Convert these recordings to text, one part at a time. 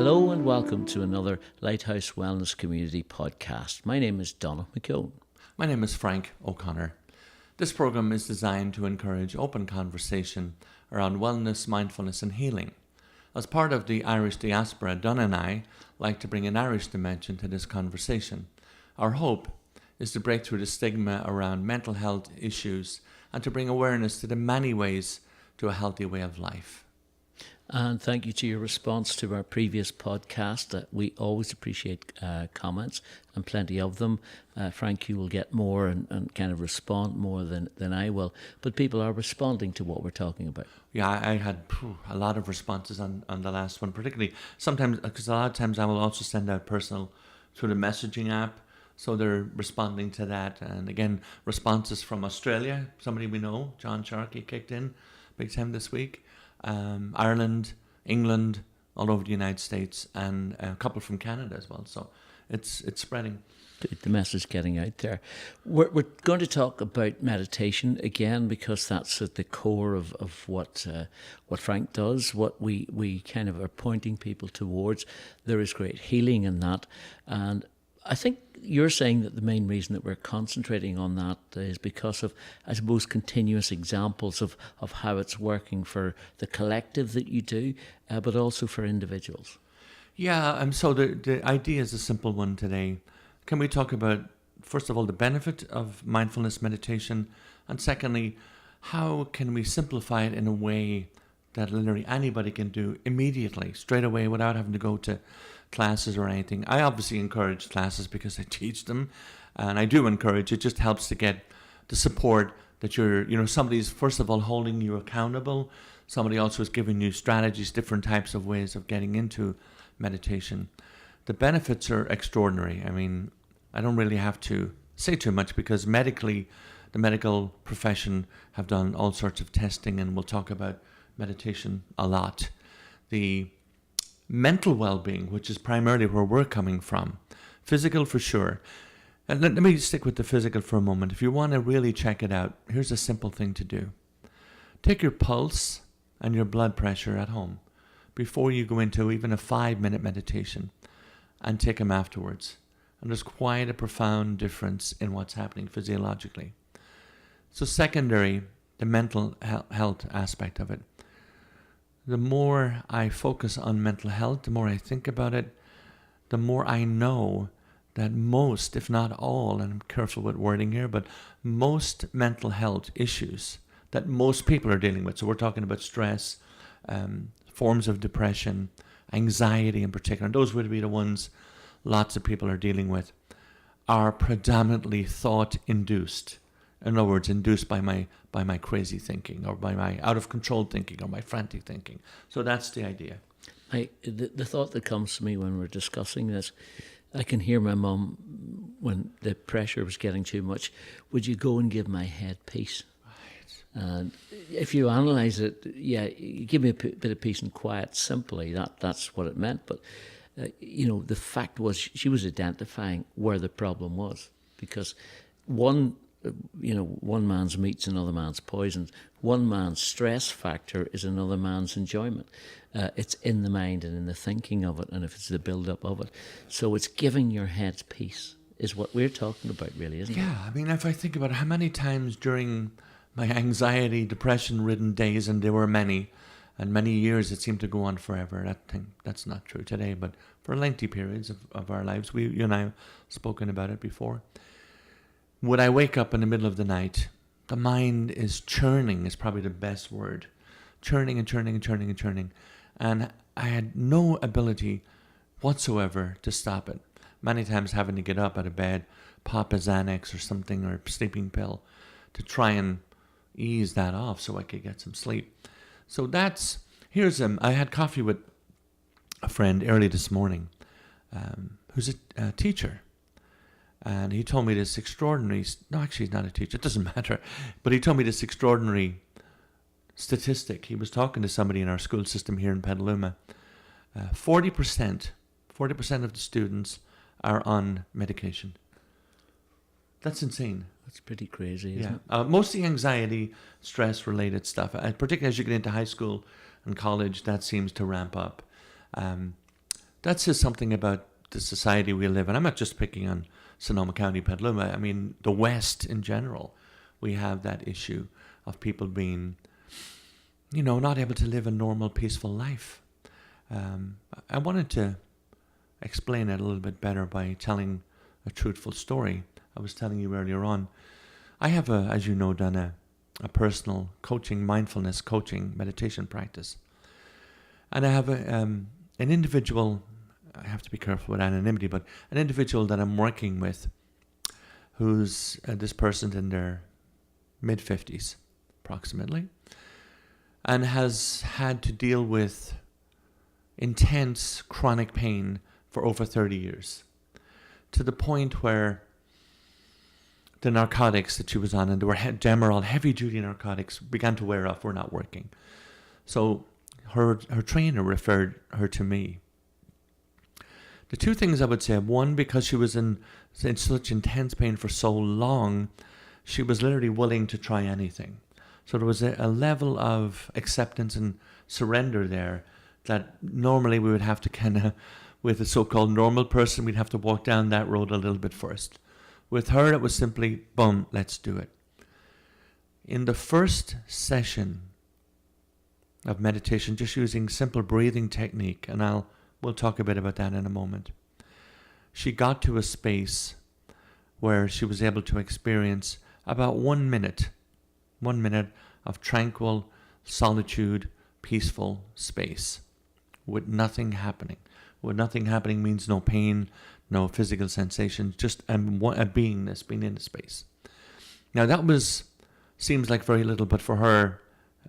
Hello and welcome to another Lighthouse Wellness Community podcast. My name is Donagh McKeown. My name is Frank O'Connor. This program is designed to encourage open conversation around wellness, mindfulness and healing. As part of the Irish diaspora, Donagh and I like to bring an Irish dimension to this conversation. Our hope is to break through the stigma around mental health issues and to bring awareness to the many ways to a healthy way of life. And thank you to your response to our previous podcast. We always appreciate comments and plenty of them. Frank, you will get more and kind of respond more than I will. But people are responding to what we're talking about. Yeah, I had a lot of responses on the last one, particularly sometimes, because a lot of times I will also send out personal through the messaging app. So they're responding to that. And again, responses from Australia, somebody we know, John Sharkey, kicked in big time this week. Ireland, England, all over the United States, and a couple from Canada as well. So it's spreading. The message getting out there. We're going to talk about meditation again because that's at the core of what Frank does, what we kind of are pointing people towards. There is great healing in that. And I think you're saying that the main reason that we're concentrating on that is because of, I suppose, continuous examples of how it's working for the collective that you do, but also for individuals. Yeah, so the idea is a simple one today. Can we talk about, first of all, the benefit of mindfulness meditation, and secondly, how can we simplify it in a way that literally anybody can do immediately, straight away, without having to go to classes or anything. I obviously encourage classes because I teach them, and I do encourage. It just helps to get the support that somebody's first of all holding you accountable. Somebody also is giving you strategies, different types of ways of getting into meditation. The benefits are extraordinary. I mean, I don't really have to say too much because medically, the medical profession have done all sorts of testing, and we'll talk about meditation a lot. The mental well-being, which is primarily where we're coming from. Physical for sure. And let me stick with the physical for a moment. If you want to really check it out, here's a simple thing to do. Take your pulse and your blood pressure at home before you go into even a 5-minute meditation, and take them afterwards. And there's quite a profound difference in what's happening physiologically. So secondary, the mental health aspect of it. The more I focus on mental health, the more I think about it, the more I know that most, if not all, and I'm careful with wording here, but most mental health issues that most people are dealing with, so we're talking about stress, forms of depression, anxiety in particular, and those would be the ones lots of people are dealing with, are predominantly thought-induced. In other words, induced by my crazy thinking, or by my out of control thinking, or my frantic thinking. So that's the idea. The thought that comes to me when we're discussing this, I can hear my mum when the pressure was getting too much. Would you go and give my head peace? Right. And if you analyse it, yeah, you give me a bit of peace and quiet. Simply, that's what it meant. But the fact was she was identifying where the problem was, because one man's meat's another man's poison. One man's stress factor is another man's enjoyment. It's in the mind and in the thinking of it, and if it's the build-up of it. So it's giving your head peace is what we're talking about, really, isn't it? Yeah, I mean, if I think about how many times during my anxiety, depression-ridden days, and there were many, and many years, it seemed to go on forever. That's not true today, but for lengthy periods of our lives, you and I have spoken about it before. Would I wake up in the middle of the night, the mind is churning, is probably the best word. Churning and churning and churning and churning. And I had no ability whatsoever to stop it. Many times having to get up out of bed, pop a Xanax or something, or a sleeping pill, to try and ease that off so I could get some sleep. So I had coffee with a friend early this morning who's a teacher. And he told me this extraordinary, no, actually he's not a teacher, it doesn't matter, but he told me this extraordinary statistic. He was talking to somebody in our school system here in Petaluma. 40% of the students are on medication. That's insane. That's pretty crazy, isn't it? Mostly anxiety, stress-related stuff. Particularly as you get into high school and college, that seems to ramp up. that says something about the society we live in. I'm not just picking on Sonoma County, Petaluma. I mean, the West in general, we have that issue of people being, not able to live a normal, peaceful life. I wanted to explain it a little bit better by telling a truthful story. I was telling you earlier on, I have, as you know, done a personal coaching, mindfulness coaching, meditation practice. And I have an individual, I have to be careful with anonymity, but an individual that I'm working with who's this person in their mid-50s, approximately, and has had to deal with intense chronic pain for over 30 years, to the point where the narcotics that she was on, and they were Demerol, heavy-duty narcotics, began to wear off, were not working. So her trainer referred her to me. The two things I would say: one, because she was in such intense pain for so long, she was literally willing to try anything. So there was a level of acceptance and surrender there that normally we would have to kind of, with a so-called normal person, we'd have to walk down that road a little bit first. With her, it was simply, boom, let's do it. In the first session of meditation, just using simple breathing technique, and we'll talk a bit about that in a moment, she got to a space where she was able to experience about 1 minute of tranquil solitude, peaceful space, with nothing happening. With nothing happening means no pain, no physical sensation, just a beingness, being in the space. Now seems like very little, but for her,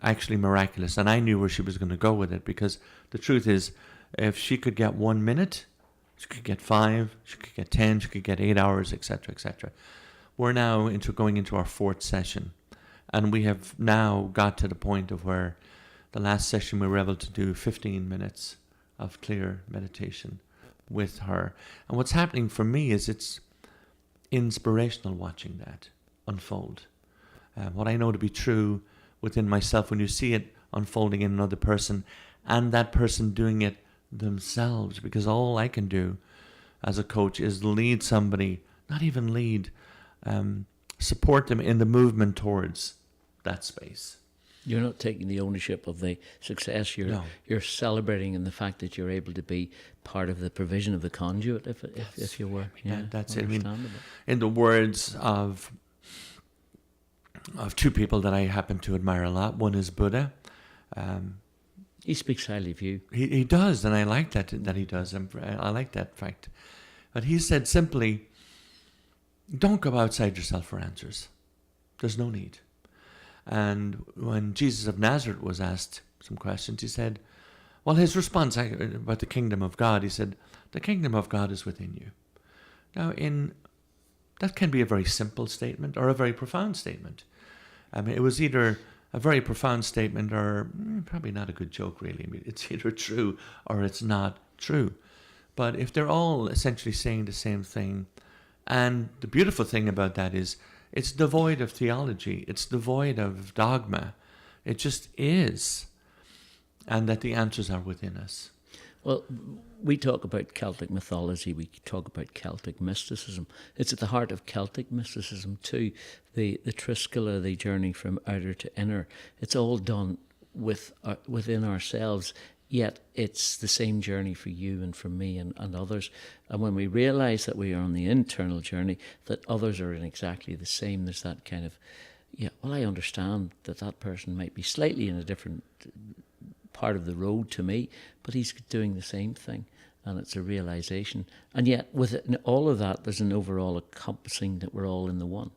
actually miraculous. And I knew where she was going to go with it, because the truth is, if she could get 1 minute, she could get 5, she could get 10, she could get 8 hours, etc., etc. We're now going into our 4th session, and we have now got to the point of where the last session we were able to do 15 minutes of clear meditation with her. And what's happening for me is it's inspirational watching that unfold. What I know to be true within myself, when you see it unfolding in another person, and that person doing it themselves, because all I can do as a coach is lead somebody, not even lead, support them in the movement towards that space. You're not taking the ownership of the success. You're celebrating in the fact that you're able to be part of the provision of the conduit, if you were. Yeah, that's it. I mean, in the words of two people that I happen to admire a lot, one is Buddha. He speaks highly of you. He does, and I like that he does. I like that fact. But he said simply, don't go outside yourself for answers. There's no need. And when Jesus of Nazareth was asked some questions, he said, well, his response about the kingdom of God, he said, the kingdom of God is within you. Now, that can be a very simple statement or a very profound statement. I mean, it was either a very profound statement or probably not a good joke, really. I mean, it's either true or it's not true. But if they're all essentially saying the same thing, and the beautiful thing about that is it's devoid of theology, it's devoid of dogma, it just is, and that the answers are within us. Well, we talk about Celtic mythology, we talk about Celtic mysticism. It's at the heart of Celtic mysticism too, the Triscala, the journey from outer to inner. It's all done within ourselves, yet it's the same journey for you and for me and others. And when we realise that we are on the internal journey, that others are in exactly the same, there's that kind of, I understand that person might be slightly in a different part of the road to me, but he's doing the same thing, and it's a realisation. And yet, with all of that, there's an overall encompassing that we're all in the one.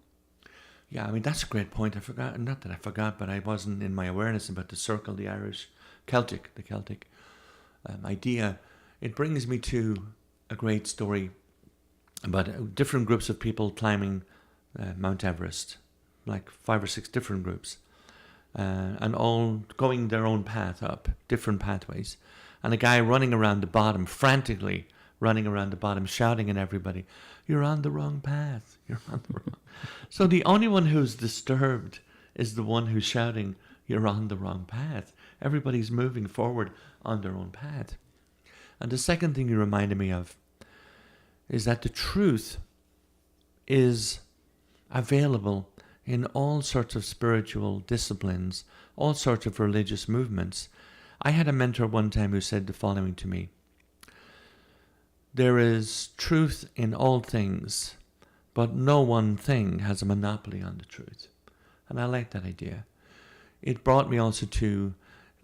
Yeah, I mean, that's a great point. Not that I forgot, but I wasn't in my awareness about the circle, the Celtic idea. It brings me to a great story about different groups of people climbing Mount Everest, like 5 or 6 different groups, and all going their own path up, different pathways. And a guy running around the bottom, frantically running around the bottom, shouting at everybody, "You're on the wrong path. You're on the wrong." So the only one who's disturbed is the one who's shouting, "You're on the wrong path." Everybody's moving forward on their own path. And the second thing you reminded me of is that the truth is available in all sorts of spiritual disciplines, all sorts of religious movements. I had a mentor one time who said the following to me: there is truth in all things, but no one thing has a monopoly on the truth. And I like that idea. It brought me also to,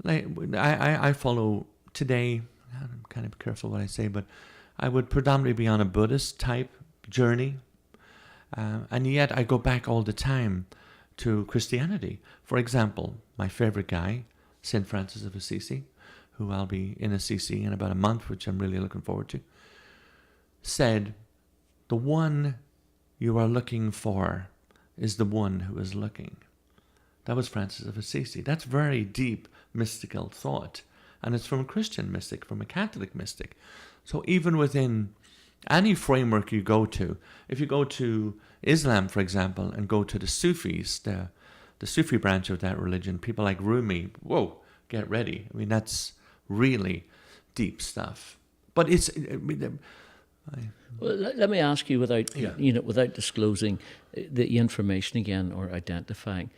I follow today, I'm kind of careful what I say, but I would predominantly be on a Buddhist type journey. And yet I go back all the time to Christianity. For example, my favorite guy, St. Francis of Assisi, who I'll be in Assisi in about a month, which I'm really looking forward to, said, the one you are looking for is the one who is looking. That was Francis of Assisi. That's very deep mystical thought. And it's from a Christian mystic, from a Catholic mystic. So even within any framework you go to, if you go to Islam, for example, and go to the Sufis, the Sufi branch of that religion, people like Rumi, whoa, get ready. I mean, that's really deep stuff. But it's... Well, let me ask you, without disclosing the information again or identifying,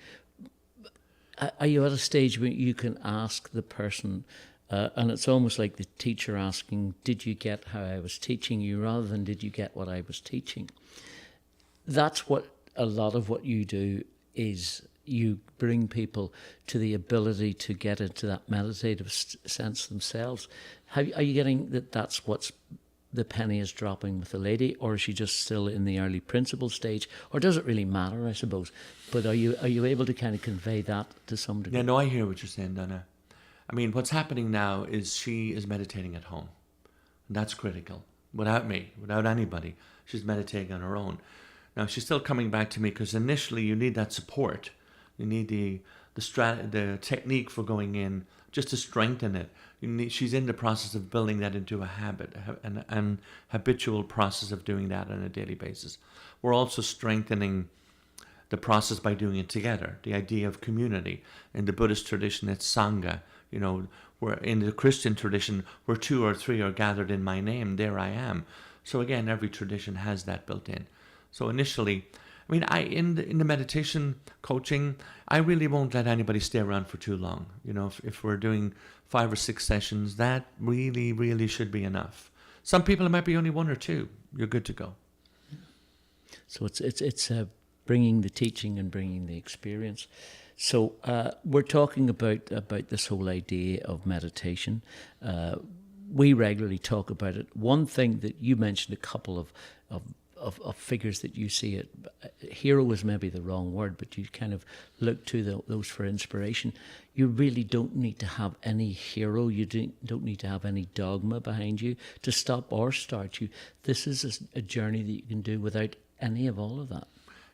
are you at a stage where you can ask the person, and it's almost like the teacher asking, did you get how I was teaching you, rather than did you get what I was teaching? That's what a lot of what you do is. You bring people to the ability to get into that meditative sense themselves. Are you getting that that's what's the penny is dropping with the lady, or is she just still in the early principle stage, or does it really matter, I suppose? But are you able to kind of convey that to some degree? Yeah, no, I hear what you're saying, Donna. I mean, what's happening now is she is meditating at home. And that's critical. Without me, without anybody, she's meditating on her own. Now, she's still coming back to me because initially you need that support. You need the technique for going in, just to strengthen it. She's in the process of building that into a habit, an habitual process of doing that on a daily basis. We're also strengthening the process by doing it together. The idea of community. In the Buddhist tradition, it's Sangha. Where in the Christian tradition, where 2 or 3 are gathered in my name, there I am. So again, every tradition has that built in. So initially, I mean, in the meditation coaching, I really won't let anybody stay around for too long. If we're doing 5 or 6 sessions, that really, really should be enough. Some people, it might be only 1 or 2. You're good to go. So it's bringing the teaching and bringing the experience. So we're talking about this whole idea of meditation. We regularly talk about it. One thing that you mentioned, a couple of figures that you see it. Hero is maybe the wrong word, but you kind of look to those for inspiration. You really don't need to have any hero. You don't need to have any dogma behind you to stop or start you. This is a journey that you can do without any of all of that.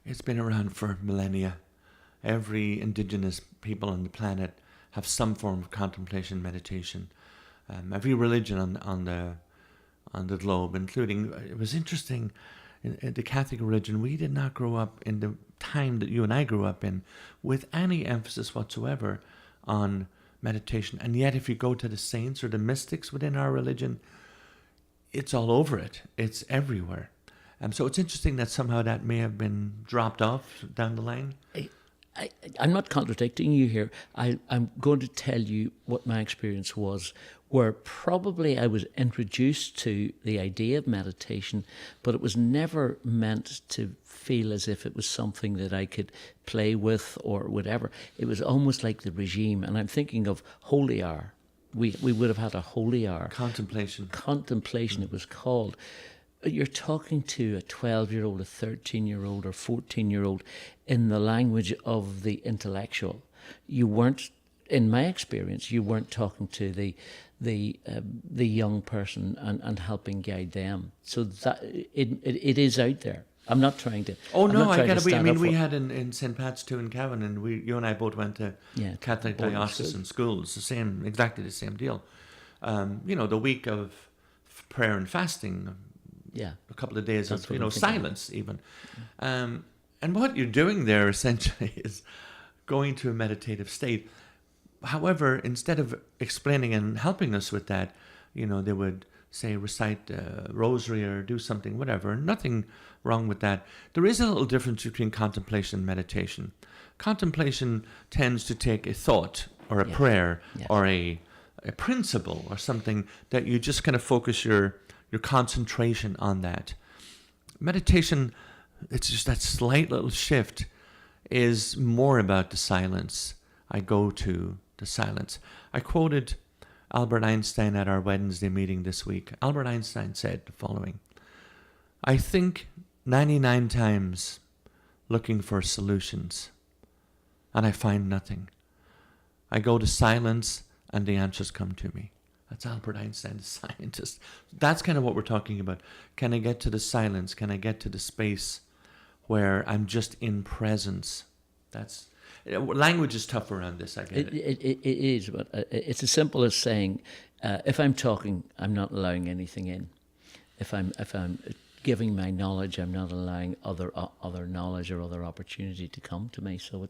It's been around for millennia. Every indigenous people on the planet have some form of contemplation, meditation. Every religion on the globe, including, it was interesting, in the Catholic religion, we did not grow up in the time that you and I grew up in with any emphasis whatsoever on meditation. And yet if you go to the saints or the mystics within our religion, it's all over it. It's everywhere. So it's interesting that somehow that may have been dropped off down the line. I'm not contradicting you here. I'm going to tell you what my experience was, where probably I was introduced to the idea of meditation, but it was never meant to feel as if it was something that I could play with or whatever. It was almost like the regime. And I'm thinking of Holy Hour. We would have had a Holy Hour. Contemplation, it was called. You're talking to a 12-year-old, a 13-year-old, or 14-year-old in the language of the intellectual. You weren't, in my experience, you weren't talking to the young person and helping guide them. So that it is out there. I'm not trying to. Oh no, I get it. I mean, we had in St. Pat's too in Cavan, and you and I both went to Catholic diocesan schools. Exactly the same deal. The week of prayer and fasting. Yeah, a couple of days of silence even, and what you're doing there essentially is going to a meditative state. However, instead of explaining and helping us with that, they would say, recite rosary or do something, whatever. Nothing wrong with that. There is a little difference between contemplation and meditation. Contemplation tends to take a thought or a prayer or a principle or something that you just kind of focus your concentration on that. Meditation, it's just that slight little shift, is more about the silence. I go to the silence. I quoted Albert Einstein at our Wednesday meeting this week. Albert Einstein said the following: I think 99 times looking for solutions, and I find nothing. I go to silence, and the answers come to me. That's Albert Einstein, the scientist. That's kind of what we're talking about. Can I get to the silence? Can I get to the space where I'm just in presence? That's language is tough around this. I get it. It is, but it's as simple as saying, if I'm talking, I'm not allowing anything in. If I'm giving my knowledge, I'm not allowing other knowledge or other opportunity to come to me. So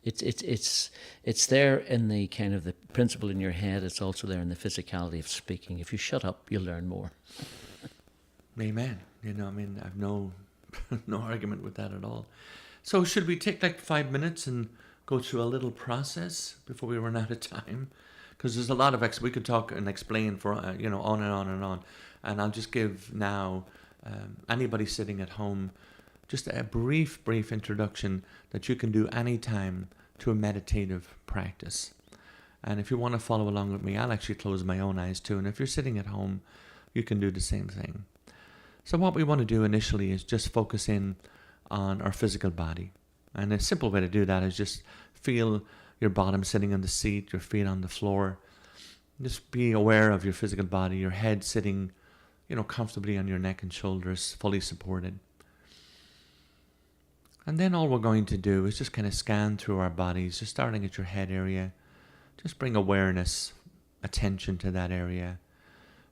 it's there in the kind of the principle in your head. It's also there in the physicality of speaking. If you shut up, you'll learn more. Amen. I mean, I've no argument with that at all. So should we take like 5 minutes and go through a little process before we run out of time? Because there's a lot of we could talk and explain for on and on and on. And I'll just give now anybody sitting at home just a brief introduction that you can do anytime to a meditative practice. And if you want to follow along with me, I'll actually close my own eyes too. And if you're sitting at home, you can do the same thing. So what we want to do initially is just focus in on our physical body. And a simple way to do that is just feel your bottom sitting on the seat, your feet on the floor. Just be aware of your physical body, your head sitting, comfortably on your neck and shoulders, fully supported. And then all we're going to do is just kind of scan through our bodies, just starting at your head area. Just bring awareness, attention to that area.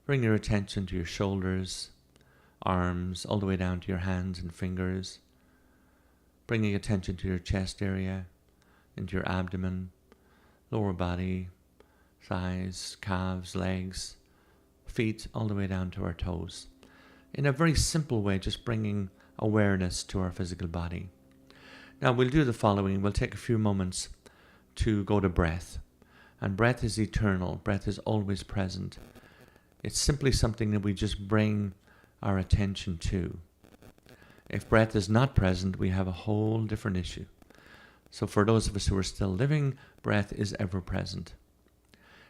Bring your attention to your shoulders, arms, all the way down to your hands and fingers. Bringing attention to your chest area, into your abdomen, lower body, thighs, calves, legs, feet, all the way down to our toes. In a very simple way, just bringing awareness to our physical body. Now we'll do the following. We'll take a few moments to go to breath. And breath is eternal. Breath is always present. It's simply something that we just bring our attention to. If breath is not present, we have a whole different issue. So for those of us who are still living, breath is ever present.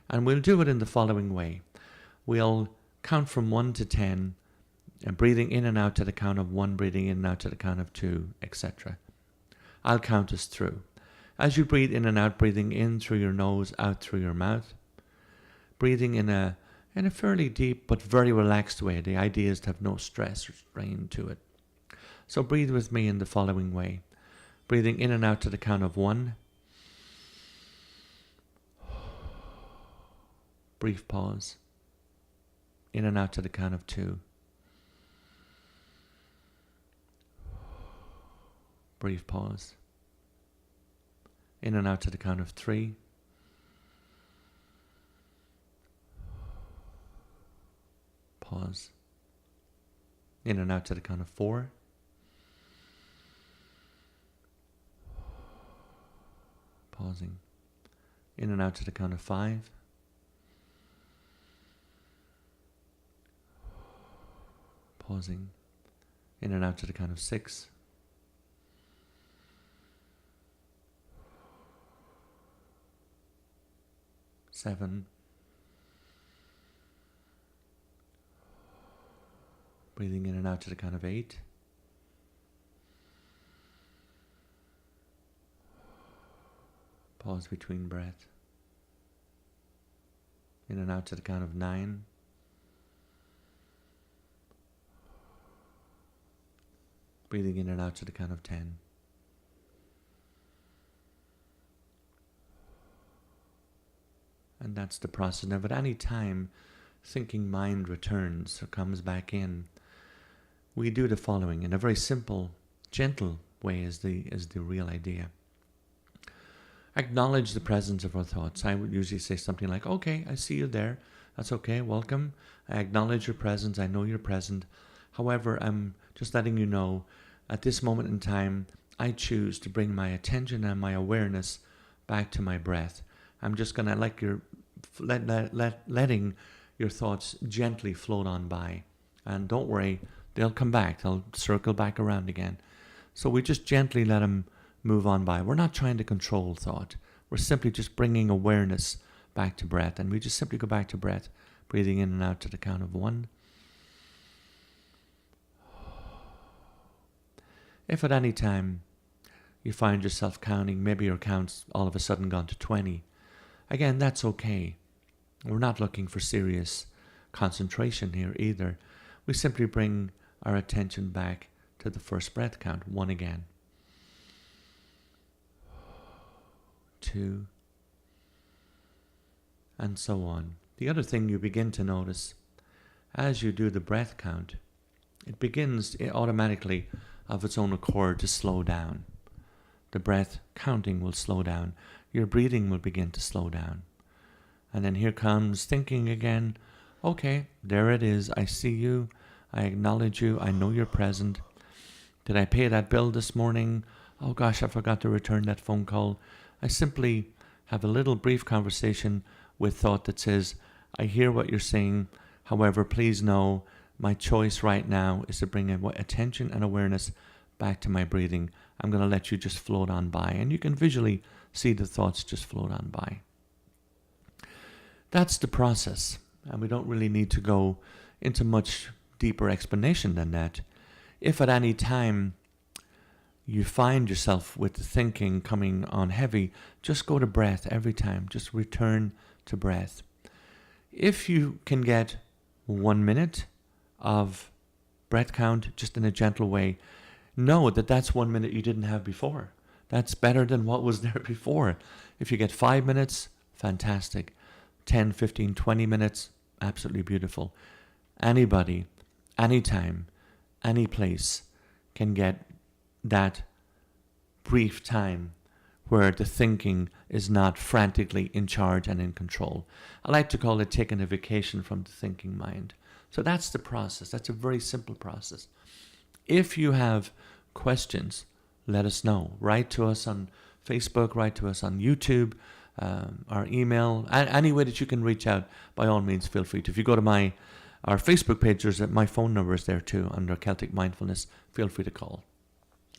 And we'll do it in the following way. We'll count from 1 to 10, and breathing in and out to the count of 1, breathing in and out to the count of 2, etc. I'll count us through. As you breathe in and out, breathing in through your nose, out through your mouth. Breathing in a fairly deep but very relaxed way. The idea is to have no stress or strain to it. So breathe with me in the following way. Breathing in and out to the count of 1. Brief pause. In and out to the count of 2. Brief pause. In and out to the count of 3. Pause. In and out to the count of 4. Pausing. In and out to the count of 5. Pausing. In and out to the count of 6. Seven. Breathing in and out to the count of 8. Pause between breath. In and out to the count of 9. Breathing in and out to the count of 10. And that's the process. Now, at any time thinking mind returns or comes back in, we do the following in a very simple, gentle way is the real idea. Acknowledge the presence of our thoughts. I would usually say something like, okay, I see you there. That's okay. Welcome. I acknowledge your presence. I know you're present. However, I'm just letting you know, at this moment in time, I choose to bring my attention and my awareness back to my breath. I'm just going to letting your thoughts gently float on by. And don't worry, they'll come back. They'll circle back around again. So we just gently let them move on by. We're not trying to control thought. We're simply just bringing awareness back to breath. And we just simply go back to breath, breathing in and out to the count of 1. If at any time you find yourself counting, maybe your count's all of a sudden gone to 20, again, that's okay. We're not looking for serious concentration here either. We simply bring our attention back to the first breath count, 1 again. 2, and so on. The other thing you begin to notice, as you do the breath count, it begins automatically of its own accord to slow down. The breath counting will slow down. Your breathing will begin to slow down. And then here comes thinking again. Okay, there it is. I see you. I acknowledge you. I know you're present. Did I pay that bill this morning? Oh gosh, I forgot to return that phone call. I simply have a little brief conversation with thought that says, I hear what you're saying. However, please know my choice right now is to bring attention and awareness back to my breathing. I'm going to let you just float on by. And you can visually see the thoughts just float on by. That's the process. And we don't really need to go into much deeper explanation than that. If at any time you find yourself with the thinking coming on heavy, just go to breath every time. Just return to breath. If you can get 1 minute of breath count just in a gentle way, know that that's 1 minute you didn't have before. That's better than what was there before. If you get 5 minutes, fantastic. 10, 15, 20 minutes, absolutely beautiful. Anybody, anytime, any place can get that brief time where the thinking is not frantically in charge and in control. I like to call it taking a vacation from the thinking mind. So that's the process. That's a very simple process. If you have questions, let us know. Write to us on Facebook, write to us on YouTube, our email, any way that you can reach out, by all means, feel free to. If you go to our Facebook page, my phone number is there too, under Celtic Mindfulness. Feel free to call.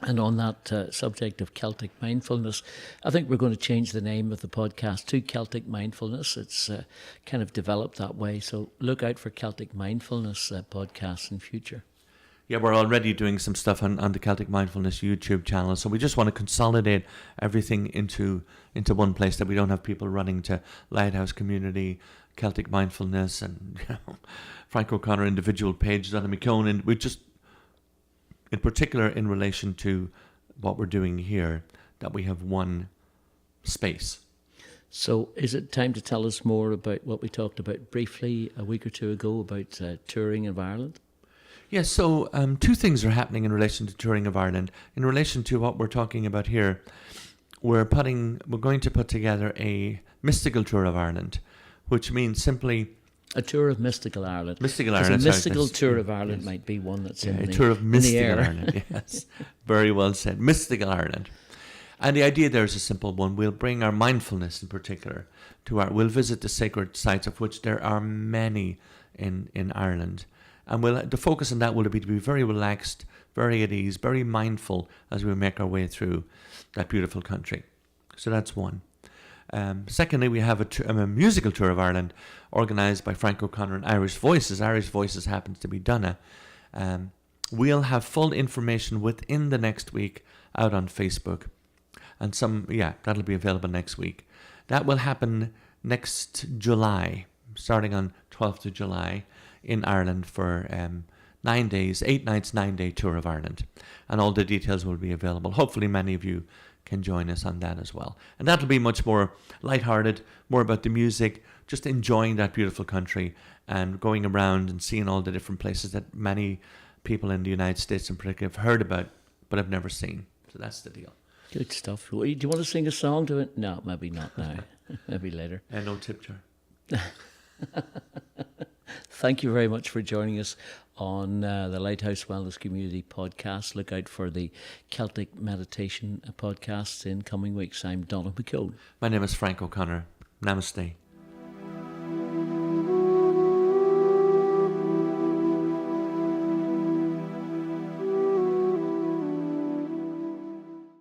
And on that subject of Celtic mindfulness, I think we're going to change the name of the podcast to Celtic Mindfulness. It's kind of developed that way. So look out for Celtic Mindfulness podcasts in future. Yeah, we're already doing some stuff on the Celtic Mindfulness YouTube channel. So we just want to consolidate everything into one place, that we don't have people running to Lighthouse Community, Celtic Mindfulness, and Frank O'Connor individual page, Donagh McKeown. And we just, in particular in relation to what we're doing here, that we have one space. So is it time to tell us more about what we talked about briefly a week or two ago about touring of Ireland? Yes, so 2 things are happening in relation to touring of Ireland. In relation to what we're talking about here, we're going to put together a mystical tour of Ireland, which means simply a tour of mystical Ireland. Mystical Ireland. A mystical tour of Ireland might be one that's in a tour of mystical air. Ireland. Yes, very well said. Mystical Ireland. And the idea there is a simple one. We'll bring our mindfulness in particular we'll visit the sacred sites, of which there are many in Ireland. And the focus on that will be to be very relaxed, very at ease, very mindful as we make our way through that beautiful country. So that's one. Secondly, we have a musical tour of Ireland organised by Frank O'Connor and Irish Voices. Irish Voices happens to be Donagh. We'll have full information within the next week out on Facebook. And that'll be available next week. That will happen next July, starting on 12th of July in Ireland for 9 days, 8 nights, 9-day tour of Ireland. And all the details will be available. Hopefully many of you can join us on that as well. And that'll be much more lighthearted, more about the music, just enjoying that beautiful country and going around and seeing all the different places that many people in the United States in particular have heard about but have never seen. So that's the deal. Good stuff. Do you want to sing a song to it? No, maybe not now. Maybe later. No tip jar. Thank you very much for joining us on the Lighthouse Wellness Community podcast. Look out for the Celtic Meditation podcasts in coming weeks. I'm Donagh McKeown. My name is Frank O'Connor. Namaste.